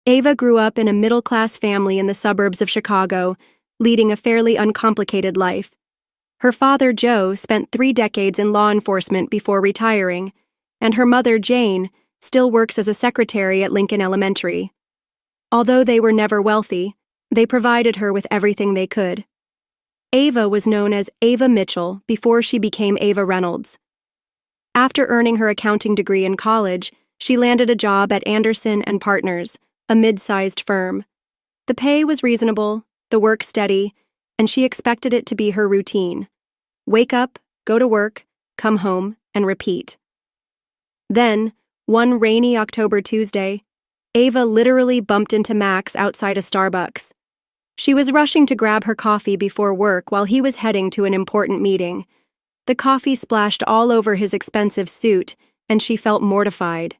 Ava grew up in a middle-class family in the suburbs of Chicago, leading a fairly uncomplicated life. Her father, Joe, spent 3 decades in law enforcement before retiring, and her mother, Jane, still works as a secretary at Lincoln Elementary. Although they were never wealthy, they provided her with everything they could. Ava was known as Ava Mitchell before she became Ava Reynolds. After earning her accounting degree in college, she landed a job at Anderson and Partners, a mid-sized firm. The pay was reasonable, the work steady, and she expected it to be her routine. Wake up, go to work, come home, and repeat. Then, one rainy October Tuesday, Ava literally bumped into Max outside a Starbucks. She was rushing to grab her coffee before work while he was heading to an important meeting. The coffee splashed all over his expensive suit, and she felt mortified.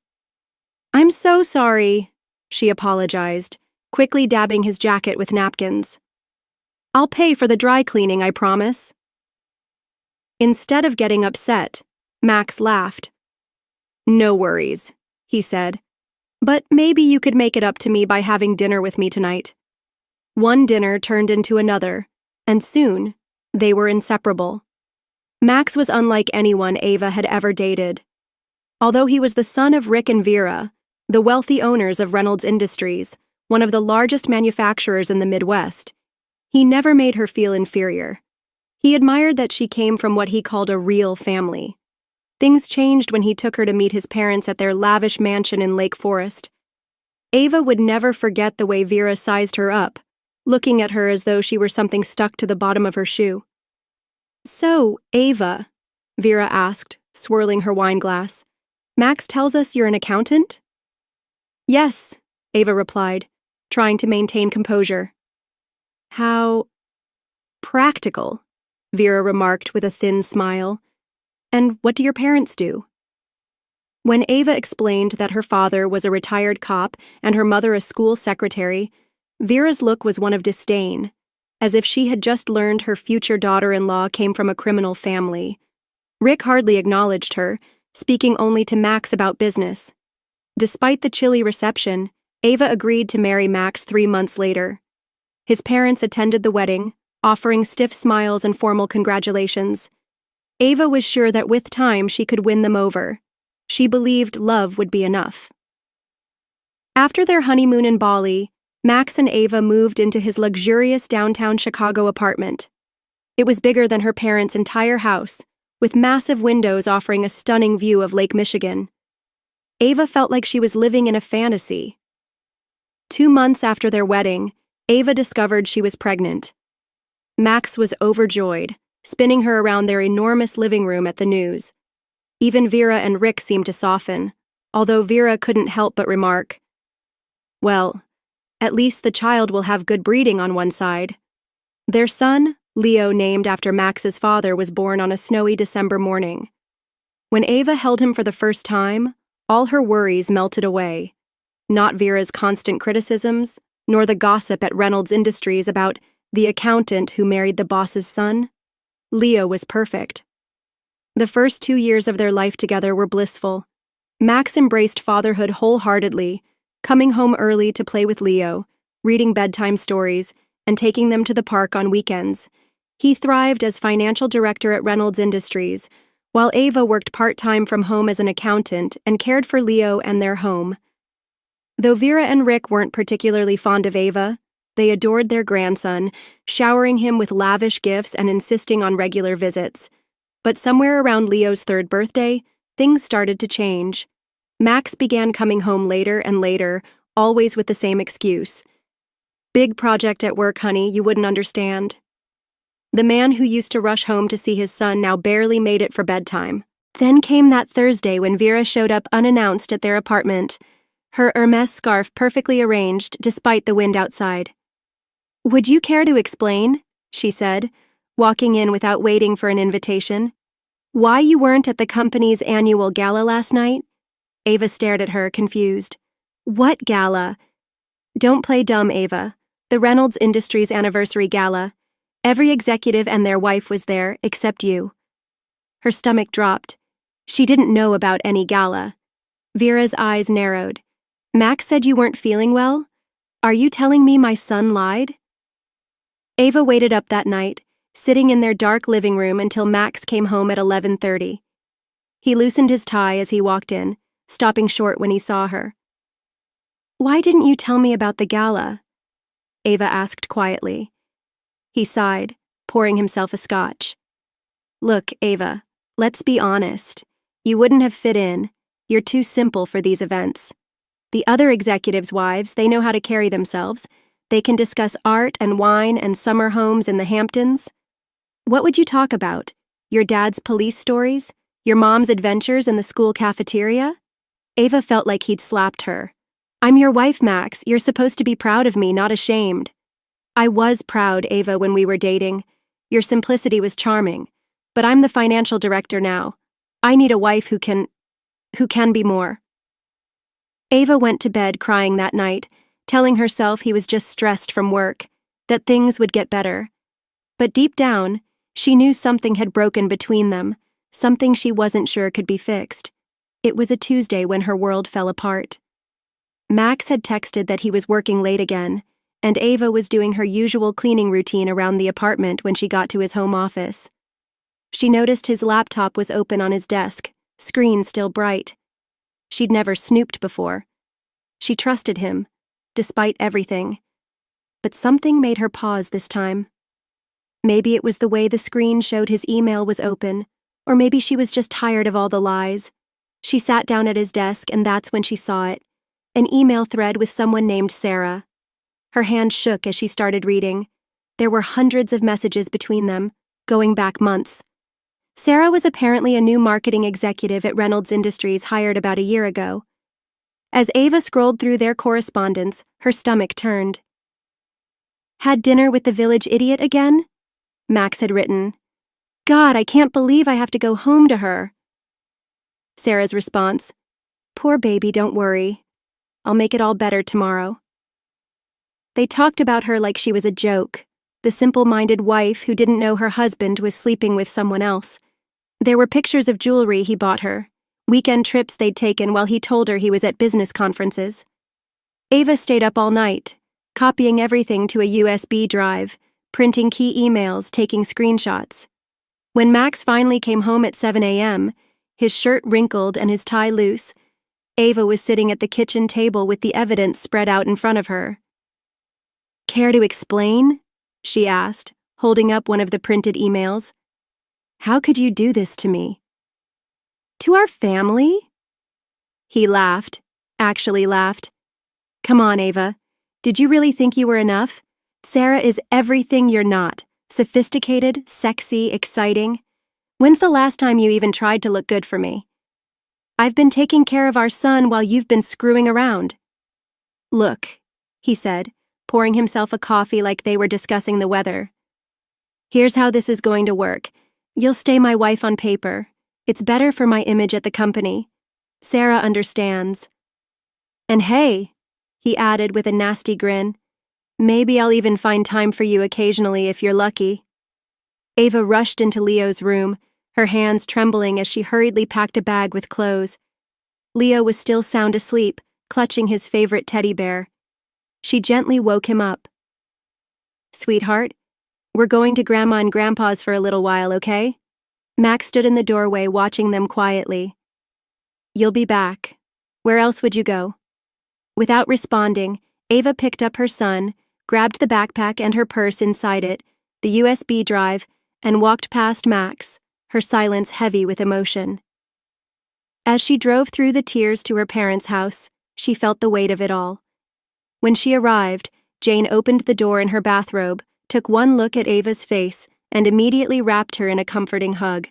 "I'm so sorry," she apologized, quickly dabbing his jacket with napkins. "I'll pay for the dry cleaning, I promise." Instead of getting upset, Max laughed. "No worries," he said. "But maybe you could make it up to me by having dinner with me tonight." One dinner turned into another, and soon, they were inseparable. Max was unlike anyone Ava had ever dated. Although he was the son of Rick and Vera, the wealthy owners of Reynolds Industries, one of the largest manufacturers in the Midwest, he never made her feel inferior. He admired that she came from what he called a real family. Things changed when he took her to meet his parents at their lavish mansion in Lake Forest. Ava would never forget the way Vera sized her up, looking at her as though she were something stuck to the bottom of her shoe. "So, Ava," Vera asked, swirling her wine glass, "Max tells us you're an accountant?" "Yes," Ava replied, trying to maintain composure. "How practical," Vera remarked with a thin smile. "And what do your parents do?" When Ava explained that her father was a retired cop and her mother a school secretary, Vera's look was one of disdain, as if she had just learned her future daughter-in-law came from a criminal family. Rick hardly acknowledged her, speaking only to Max about business. Despite the chilly reception, Ava agreed to marry Max 3 months later. His parents attended the wedding, offering stiff smiles and formal congratulations. Ava was sure that with time she could win them over. She believed love would be enough. After their honeymoon in Bali, Max and Ava moved into his luxurious downtown Chicago apartment. It was bigger than her parents' entire house, with massive windows offering a stunning view of Lake Michigan. Ava felt like she was living in a fantasy. 2 months after their wedding, Ava discovered she was pregnant. Max was overjoyed, spinning her around their enormous living room at the news. Even Vera and Rick seemed to soften, although Vera couldn't help but remark, "Well, at least the child will have good breeding on one side." Their son, Leo, named after Max's father, was born on a snowy December morning. When Ava held him for the first time, all her worries melted away. Not Vera's constant criticisms, nor the gossip at Reynolds Industries about the accountant who married the boss's son. Leo was perfect. The first 2 years of their life together were blissful. Max embraced fatherhood wholeheartedly, coming home early to play with Leo, reading bedtime stories, and taking them to the park on weekends. He thrived as financial director at Reynolds Industries, while Ava worked part-time from home as an accountant and cared for Leo and their home. Though Vera and Rick weren't particularly fond of Ava, they adored their grandson, showering him with lavish gifts and insisting on regular visits. But somewhere around Leo's 3rd birthday, things started to change. Max began coming home later and later, always with the same excuse. "Big project at work, honey, you wouldn't understand." The man who used to rush home to see his son now barely made it for bedtime. Then came that Thursday when Vera showed up unannounced at their apartment, her Hermes scarf perfectly arranged despite the wind outside. "Would you care to explain," she said, walking in without waiting for an invitation, "why you weren't at the company's annual gala last night?" Ava stared at her, confused. "What gala?" "Don't play dumb, Ava. The Reynolds Industries anniversary gala. Every executive and their wife was there, except you." Her stomach dropped. She didn't know about any gala. Vera's eyes narrowed. "Max said you weren't feeling well? Are you telling me my son lied? Ava waited up that night, sitting in their dark living room until Max came home at 11:30. He loosened his tie as he walked in, stopping short when he saw her. "Why didn't you tell me about the gala?" Ava asked quietly. He sighed, pouring himself a scotch. "Look, Ava, let's be honest. You wouldn't have fit in. You're too simple for these events. The other executives' wives, they know how to carry themselves. They can discuss art and wine and summer homes in the Hamptons. What would you talk about? Your dad's police stories? Your mom's adventures in the school cafeteria?" Ava felt like he'd slapped her. "I'm your wife, Max. You're supposed to be proud of me, not ashamed." "I was proud, Ava, when we were dating. Your simplicity was charming. But I'm the financial director now. I need a wife who can be more." Ava went to bed crying that night, telling herself he was just stressed from work, that things would get better. But deep down, she knew something had broken between them, something she wasn't sure could be fixed. It was a Tuesday when her world fell apart. Max had texted that he was working late again, and Ava was doing her usual cleaning routine around the apartment when she got to his home office. She noticed his laptop was open on his desk, screen still bright. She'd never snooped before. She trusted him, despite everything. But something made her pause this time. Maybe it was the way the screen showed his email was open, or maybe she was just tired of all the lies. She sat down at his desk, and that's when she saw it. An email thread with someone named Sarah. Her hand shook as she started reading. There were hundreds of messages between them, going back months. Sarah was apparently a new marketing executive at Reynolds Industries hired about a year ago. As Ava scrolled through their correspondence, her stomach turned. "Had dinner with the village idiot again?" Max had written. "God, I can't believe I have to go home to her." Sarah's response, "Poor baby, don't worry. I'll make it all better tomorrow." They talked about her like she was a joke, the simple-minded wife who didn't know her husband was sleeping with someone else. There were pictures of jewelry he bought her, weekend trips they'd taken while he told her he was at business conferences. Ava stayed up all night, copying everything to a USB drive, printing key emails, taking screenshots. When Max finally came home at 7 a.m., his shirt wrinkled and his tie loose, Ava was sitting at the kitchen table with the evidence spread out in front of her. "Care to explain?" she asked, holding up one of the printed emails. "How could you do this to me?" "To our family?" He laughed, actually laughed. "Come on, Ava. Did you really think you were enough? Sarah is everything you're not. Sophisticated, sexy, exciting. When's the last time you even tried to look good for me? I've been taking care of our son while you've been screwing around." "Look," he said, pouring himself a coffee like they were discussing the weather. "Here's how this is going to work. You'll stay my wife on paper. It's better for my image at the company. Sarah understands. And hey," he added with a nasty grin, "maybe I'll even find time for you occasionally if you're lucky." Ava rushed into Leo's room, her hands trembling as she hurriedly packed a bag with clothes. Leo was still sound asleep, clutching his favorite teddy bear. She gently woke him up. "Sweetheart, we're going to Grandma and Grandpa's for a little while, okay?" Max stood in the doorway watching them quietly. "You'll be back. Where else would you go?" Without responding, Ava picked up her son, grabbed the backpack and her purse inside it, the USB drive, and walked past Max, her silence heavy with emotion. As she drove through the tears to her parents' house, she felt the weight of it all. When she arrived, Jane opened the door in her bathrobe, took one look at Ava's face, and immediately wrapped her in a comforting hug.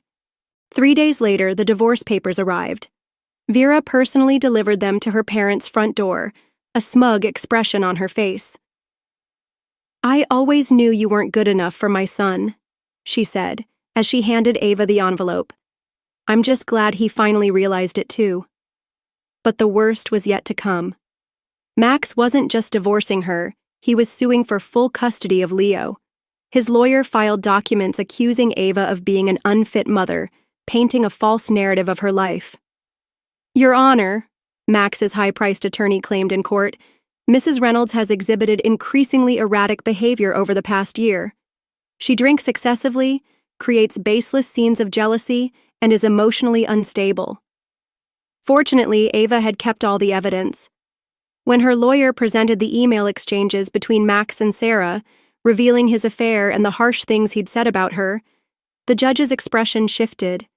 3 days later, the divorce papers arrived. Vera personally delivered them to her parents' front door, a smug expression on her face. "I always knew you weren't good enough for my son," she said, as she handed Ava the envelope. "I'm just glad he finally realized it too." But the worst was yet to come. Max wasn't just divorcing her, he was suing for full custody of Leo. His lawyer filed documents accusing Ava of being an unfit mother, painting a false narrative of her life. "Your Honor," Max's high-priced attorney claimed in court, Mrs. Reynolds has exhibited increasingly erratic behavior over the past year. She drinks excessively, creates baseless scenes of jealousy, and is emotionally unstable. Fortunately, Ava had kept all the evidence. When her lawyer presented the email exchanges between Max and Sarah, revealing his affair and the harsh things he'd said about her, the judge's expression shifted.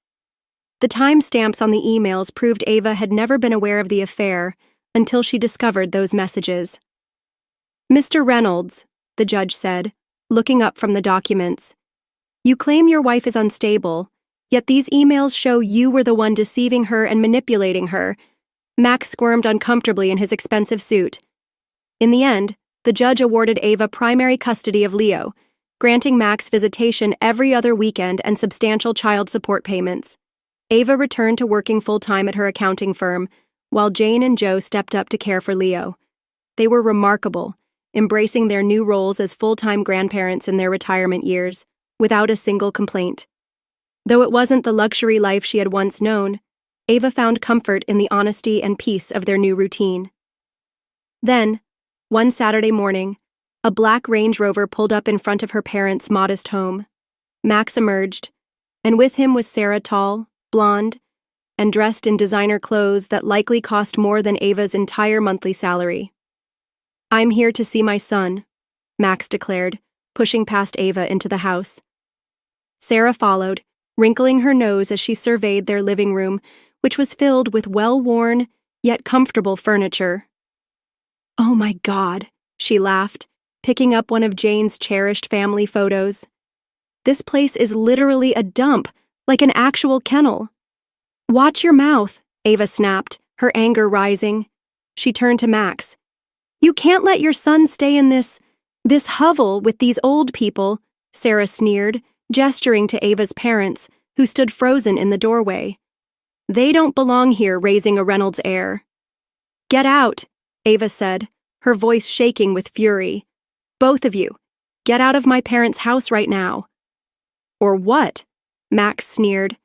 The timestamps on the emails proved Ava had never been aware of the affair until she discovered those messages. "Mr. Reynolds," the judge said, looking up from the documents, "you claim your wife is unstable, yet these emails show you were the one deceiving her and manipulating her." Max squirmed uncomfortably in his expensive suit. In the end, the judge awarded Ava primary custody of Leo, granting Max visitation every other weekend and substantial child support payments. Ava returned to working full-time at her accounting firm, while Jane and Joe stepped up to care for Leo. They were remarkable, embracing their new roles as full-time grandparents in their retirement years, without a single complaint. Though it wasn't the luxury life she had once known, Ava found comfort in the honesty and peace of their new routine. Then, one Saturday morning, a black Range Rover pulled up in front of her parents' modest home. Max emerged, and with him was Sarah, tall, blonde, and dressed in designer clothes that likely cost more than Ava's entire monthly salary. "I'm here to see my son," Max declared, pushing past Ava into the house. Sarah followed, wrinkling her nose as she surveyed their living room, which was filled with well-worn, yet comfortable furniture. "Oh my God," she laughed, picking up one of Jane's cherished family photos. "This place is literally a dump, like an actual kennel." "Watch your mouth," Ava snapped, her anger rising. She turned to Max. "You can't let your son stay in this hovel with these old people," Sarah sneered, gesturing to Ava's parents, who stood frozen in the doorway. "They don't belong here raising a Reynolds heir." "Get out," Ava said, her voice shaking with fury. "Both of you, get out of my parents' house right now." "Or what?" Max sneered.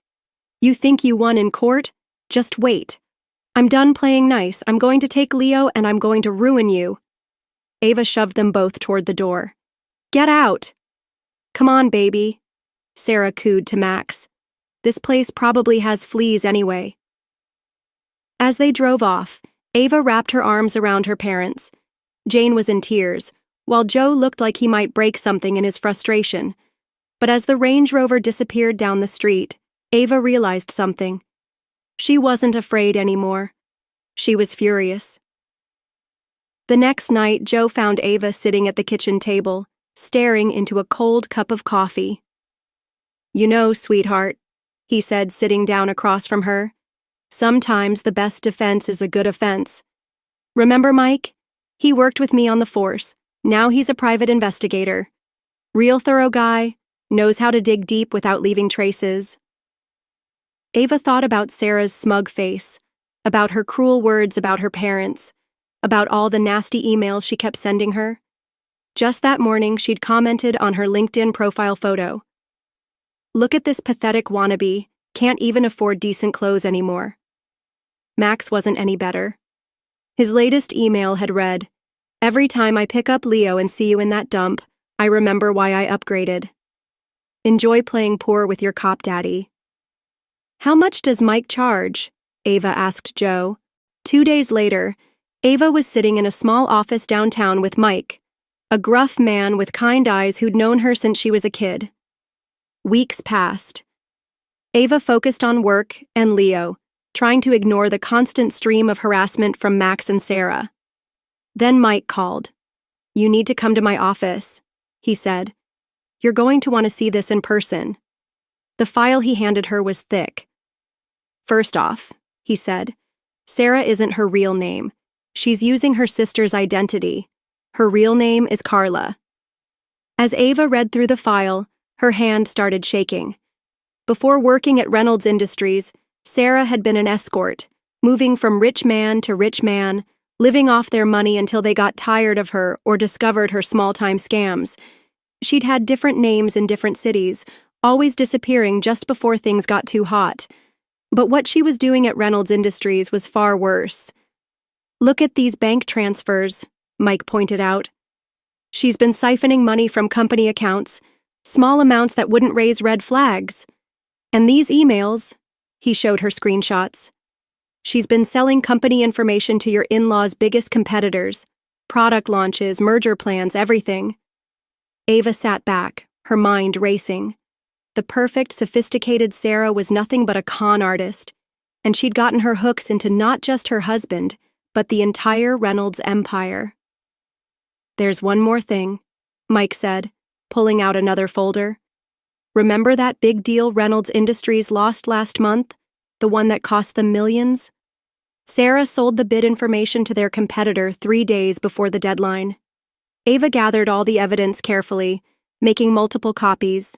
"You think you won in court? Just wait. I'm done playing nice. I'm going to take Leo and I'm going to ruin you." Ava shoved them both toward the door. "Get out." "Come on, baby," Sarah cooed to Max. "This place probably has fleas anyway." As they drove off, Ava wrapped her arms around her parents. Jane was in tears, while Joe looked like he might break something in his frustration. But as the Range Rover disappeared down the street, Ava realized something. She wasn't afraid anymore. She was furious. The next night, Joe found Ava sitting at the kitchen table, staring into a cold cup of coffee. "You know, sweetheart," he said, sitting down across from her, "sometimes the best defense is a good offense. Remember Mike? He worked with me on the force. Now he's a private investigator. Real thorough guy, knows how to dig deep without leaving traces." Ava thought about Sarah's smug face, about her cruel words about her parents, about all the nasty emails she kept sending her. Just that morning, she'd commented on her LinkedIn profile photo. "Look at this pathetic wannabe, can't even afford decent clothes anymore." Max wasn't any better. His latest email had read, "Every time I pick up Leo and see you in that dump, I remember why I upgraded. Enjoy playing poor with your cop daddy." "How much does Mike charge?" Ava asked Joe. 2 days later, Ava was sitting in a small office downtown with Mike, a gruff man with kind eyes who'd known her since she was a kid. Weeks passed. Ava focused on work and Leo, trying to ignore the constant stream of harassment from Max and Sarah. Then Mike called. "You need to come to my office," he said. "You're going to want to see this in person." The file he handed her was thick. "First off," he said, "Sarah isn't her real name. She's using her sister's identity. Her real name is Carla." As Ava read through the file, her hand started shaking. Before working at Reynolds Industries, Sarah had been an escort, moving from rich man to rich man, living off their money until they got tired of her or discovered her small-time scams. She'd had different names in different cities, always disappearing just before things got too hot. But what she was doing at Reynolds Industries was far worse. "Look at these bank transfers," Mike pointed out. She's been siphoning money from company accounts, small amounts that wouldn't raise red flags. And these emails, he showed her screenshots. She's been selling company information to your in-laws' biggest competitors, product launches, merger plans, everything. Ava sat back, her mind racing. The perfect, sophisticated Sarah was nothing but a con artist, and she'd gotten her hooks into not just her husband, but the entire Reynolds empire. There's one more thing, Mike said, pulling out another folder. Remember that big deal Reynolds Industries lost last month? The one that cost them millions? Sarah sold the bid information to their competitor 3 days before the deadline. Ava gathered all the evidence carefully, making multiple copies,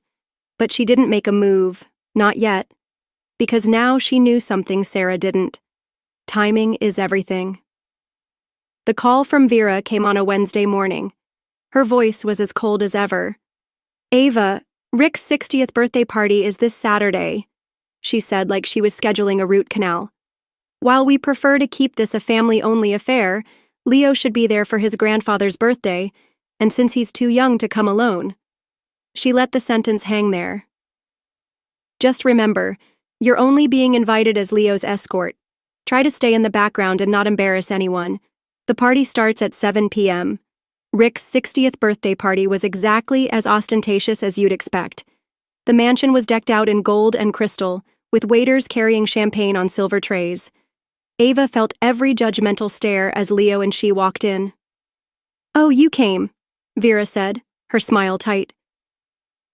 but she didn't make a move, not yet, because now she knew something Sarah didn't. Timing is everything. The call from Vera came on a Wednesday morning. Her voice was as cold as ever. Ava, Rick's 60th birthday party is this Saturday, she said like she was scheduling a root canal. While we prefer to keep this a family-only affair, Leo should be there for his grandfather's birthday, and since he's too young to come alone. She let the sentence hang there. Just remember, you're only being invited as Leo's escort. Try to stay in the background and not embarrass anyone. The party starts at 7 p.m. Rick's 60th birthday party was exactly as ostentatious as you'd expect. The mansion was decked out in gold and crystal, with waiters carrying champagne on silver trays. Ava felt every judgmental stare as Leo and she walked in. "Oh, you came," Vera said, her smile tight.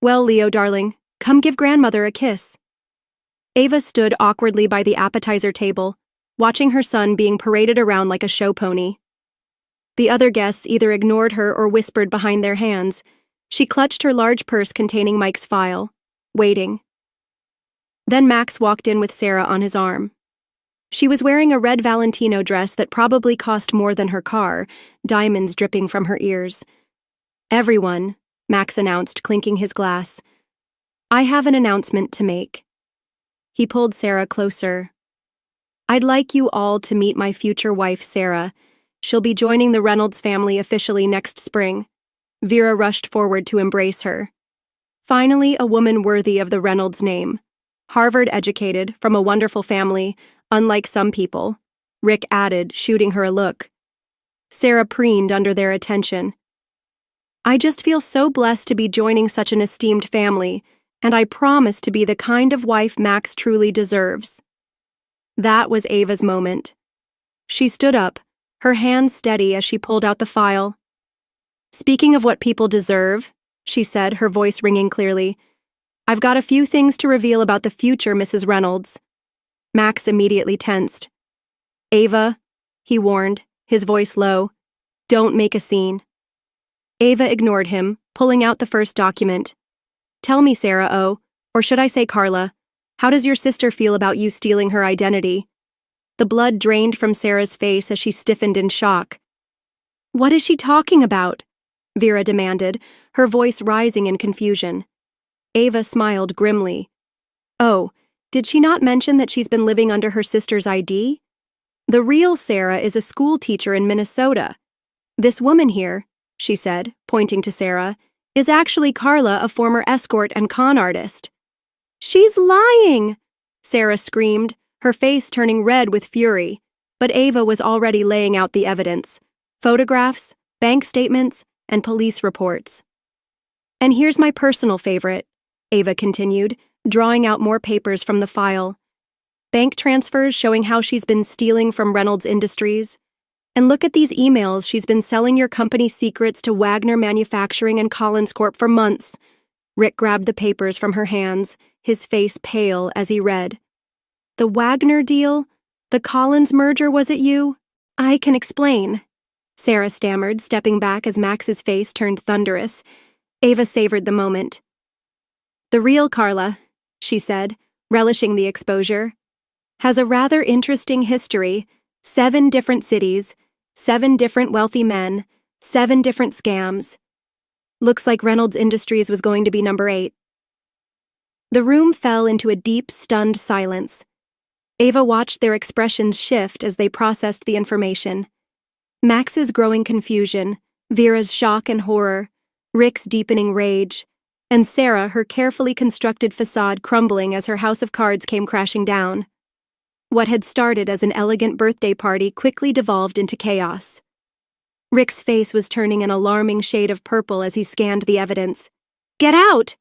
"Well, Leo, darling, come give grandmother a kiss." Ava stood awkwardly by the appetizer table, watching her son being paraded around like a show pony. The other guests either ignored her or whispered behind their hands. She clutched her large purse containing Mike's file, waiting. Then Max walked in with Sarah on his arm. She was wearing a red Valentino dress that probably cost more than her car, diamonds dripping from her ears. "Everyone," Max announced, clinking his glass. "I have an announcement to make." He pulled Sarah closer. "I'd like you all to meet my future wife, Sarah. She'll be joining the Reynolds family officially next spring." Vera rushed forward to embrace her. Finally, a woman worthy of the Reynolds name. Harvard-educated, from a wonderful family, unlike some people, Rick added, shooting her a look. Sarah preened under their attention. "I just feel so blessed to be joining such an esteemed family, and I promise to be the kind of wife Max truly deserves." That was Ava's moment. She stood up, her hands steady as she pulled out the file. "Speaking of what people deserve," she said, her voice ringing clearly, "I've got a few things to reveal about the future Mrs. Reynolds." Max immediately tensed. "Ava," he warned, his voice low, "don't make a scene." Ava ignored him, pulling out the first document. "Tell me, Sarah or should I say Carla, how does your sister feel about you stealing her identity?" The blood drained from Sarah's face as she stiffened in shock. "What is she talking about?" Vera demanded, her voice rising in confusion. Ava smiled grimly. "Oh, did she not mention that she's been living under her sister's ID? The real Sarah is a school teacher in Minnesota. This woman here," she said, pointing to Sarah, "is actually Carla, a former escort and con artist." "She's lying!" Sarah screamed, her face turning red with fury, but Ava was already laying out the evidence: photographs, bank statements, and police reports. "And here's my personal favorite," Ava continued, drawing out more papers from the file. "Bank transfers showing how she's been stealing from Reynolds Industries. And look at these emails, she's been selling your company's secrets to Wagner Manufacturing and Collins Corp for months." Rick grabbed the papers from her hands, his face pale as he read. "The Wagner deal? The Collins merger, was it you?" "I can explain," Sarah stammered, stepping back as Max's face turned thunderous. Ava savored the moment. "The real Carla," she said, relishing the exposure, "has a rather interesting history. 7 different cities, 7 different wealthy men, 7 different scams. Looks like Reynolds Industries was going to be number 8. The room fell into a deep, stunned silence. Ava watched their expressions shift as they processed the information. Max's growing confusion, Vera's shock and horror, Rick's deepening rage, and Sarah, her carefully constructed facade crumbling as her house of cards came crashing down. What had started as an elegant birthday party quickly devolved into chaos. Rick's face was turning an alarming shade of purple as he scanned the evidence. "Get out!"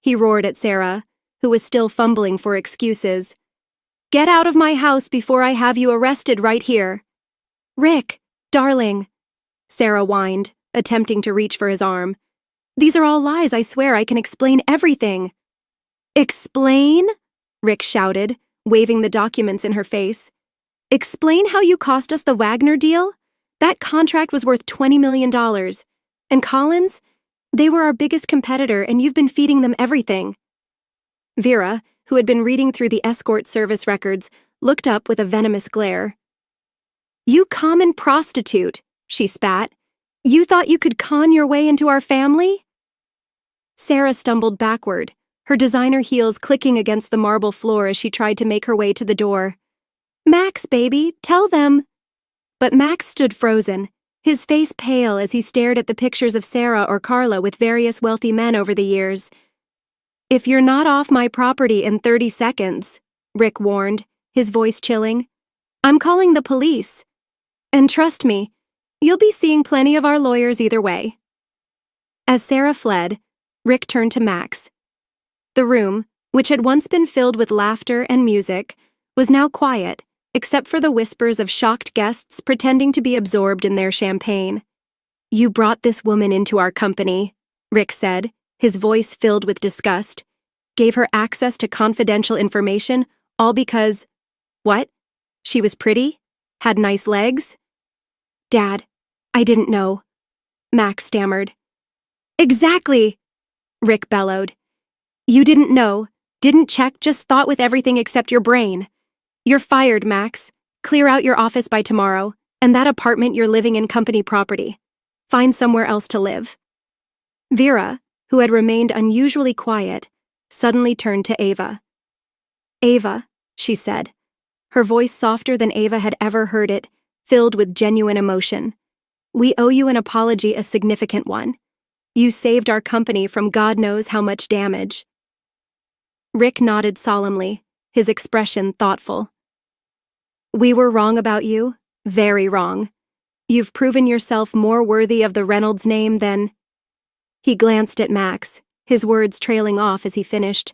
he roared at Sarah, who was still fumbling for excuses. "Get out of my house before I have you arrested right here." "Rick, darling," Sarah whined, attempting to reach for his arm. "These are all lies, I swear I can explain everything." "Explain?" Rick shouted, waving the documents in her face. "Explain how you cost us the Wagner deal? That contract was worth $20 million. And Collins? They were our biggest competitor, and you've been feeding them everything." Vera, who had been reading through the escort service records, looked up with a venomous glare. "You common prostitute," she spat. "You thought you could con your way into our family?" Sarah stumbled backward, her designer heels clicking against the marble floor as she tried to make her way to the door. "Max, baby, tell them." But Max stood frozen, his face pale as he stared at the pictures of Sarah or Carla with various wealthy men over the years. "If you're not off my property in 30 seconds, Rick warned, his voice chilling, "I'm calling the police. And trust me, you'll be seeing plenty of our lawyers either way." As Sarah fled, Rick turned to Max. The room, which had once been filled with laughter and music, was now quiet, except for the whispers of shocked guests pretending to be absorbed in their champagne. "You brought this woman into our company," Rick said, his voice filled with disgust. "Gave her access to confidential information, all because— What? She was pretty? Had nice legs?" "Dad, I didn't know," Max stammered. "Exactly," Rick bellowed. "You didn't know, didn't check, just thought with everything except your brain. You're fired, Max. Clear out your office by tomorrow, and that apartment you're living in company property. Find somewhere else to live." Vera, who had remained unusually quiet, suddenly turned to Ava. "Ava," she said, her voice softer than Ava had ever heard it, filled with genuine emotion. "We owe you an apology, a significant one. You saved our company from God knows how much damage." Rick nodded solemnly, his expression thoughtful. "We were wrong about you, very wrong. You've proven yourself more worthy of the Reynolds name than—" He glanced at Max, his words trailing off as he finished.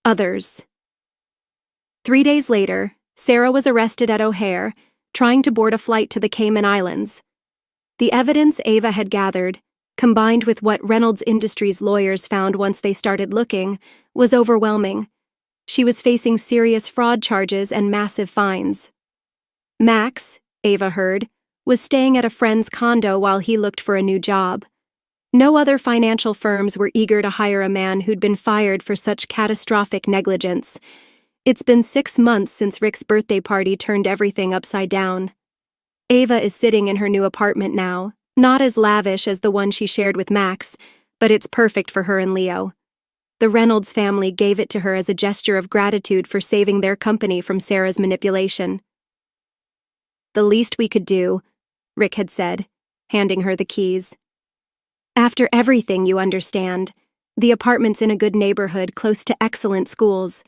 "Others." 3 days later, Sarah was arrested at O'Hare, trying to board a flight to the Cayman Islands. The evidence Ava had gathered, combined with what Reynolds Industries lawyers found once they started looking, was overwhelming. She was facing serious fraud charges and massive fines. Max, Ava heard, was staying at a friend's condo while he looked for a new job. No other financial firms were eager to hire a man who'd been fired for such catastrophic negligence. It's been 6 months since Rick's birthday party turned everything upside down. Ava is sitting in her new apartment now, not as lavish as the one she shared with Max, but it's perfect for her and Leo. The Reynolds family gave it to her as a gesture of gratitude for saving their company from Sarah's manipulation. "The least we could do," Rick had said, handing her the keys. "After everything, you understand. The apartment's in a good neighborhood close to excellent schools.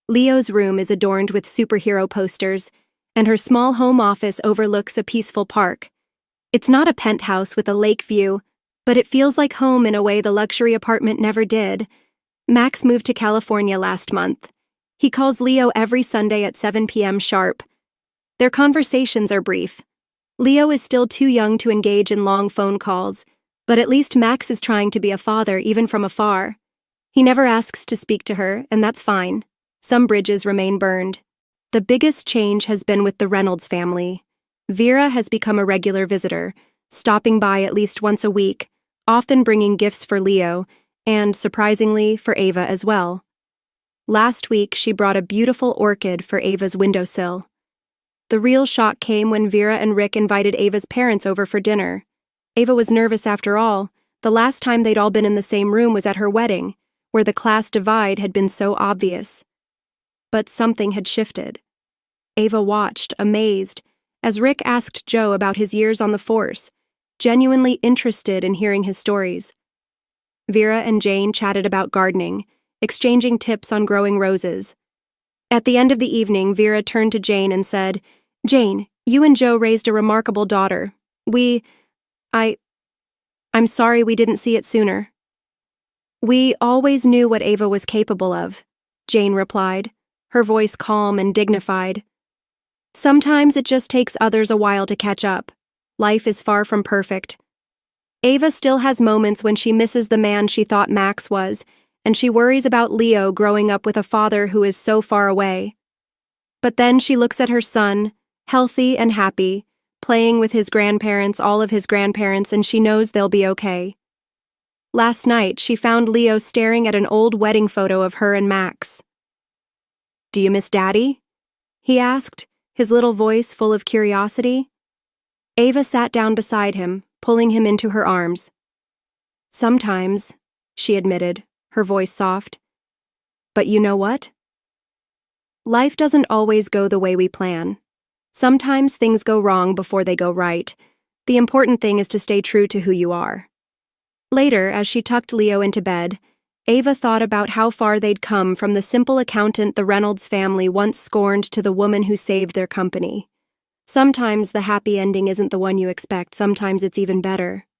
Leo's room is adorned with superhero posters, and her small home office overlooks a peaceful park. It's not a penthouse with a lake view, but it feels like home in a way the luxury apartment never did. Max moved to California last month. He calls Leo every Sunday at 7 p.m. sharp. Their conversations are brief. Leo is still too young to engage in long phone calls, but at least Max is trying to be a father even from afar. He never asks to speak to her, and that's fine. Some bridges remain burned. The biggest change has been with the Reynolds family. Vera has become a regular visitor, stopping by at least once a week, often bringing gifts for Leo, and, surprisingly, for Ava as well. Last week, she brought a beautiful orchid for Ava's windowsill. The real shock came when Vera and Rick invited Ava's parents over for dinner. Ava was nervous after all. The last time they'd all been in the same room was at her wedding, where the class divide had been so obvious. But something had shifted. Ava watched, amazed, as Rick asked Joe about his years on the force, genuinely interested in hearing his stories. Vera and Jane chatted about gardening, exchanging tips on growing roses. At the end of the evening, Vera turned to Jane and said, "Jane, you and Joe raised a remarkable daughter. I'm sorry we didn't see it sooner." "We always knew what Ava was capable of," Jane replied, her voice calm and dignified. "Sometimes it just takes others a while to catch up. Life is far from perfect. Ava still has moments when she misses the man she thought Max was, and she worries about Leo growing up with a father who is so far away. But then she looks at her son, healthy and happy, playing with his grandparents, all of his grandparents, and she knows they'll be okay." Last night, she found Leo staring at an old wedding photo of her and Max. "Do you miss Daddy?" he asked, his little voice full of curiosity. Ava sat down beside him, pulling him into her arms. "Sometimes," she admitted, her voice soft. "But you know what? Life doesn't always go the way we plan. Sometimes things go wrong before they go right. The important thing is to stay true to who you are." Later, as she tucked Leo into bed, Ava thought about how far they'd come from the simple accountant the Reynolds family once scorned to the woman who saved their company. Sometimes the happy ending isn't the one you expect, sometimes it's even better.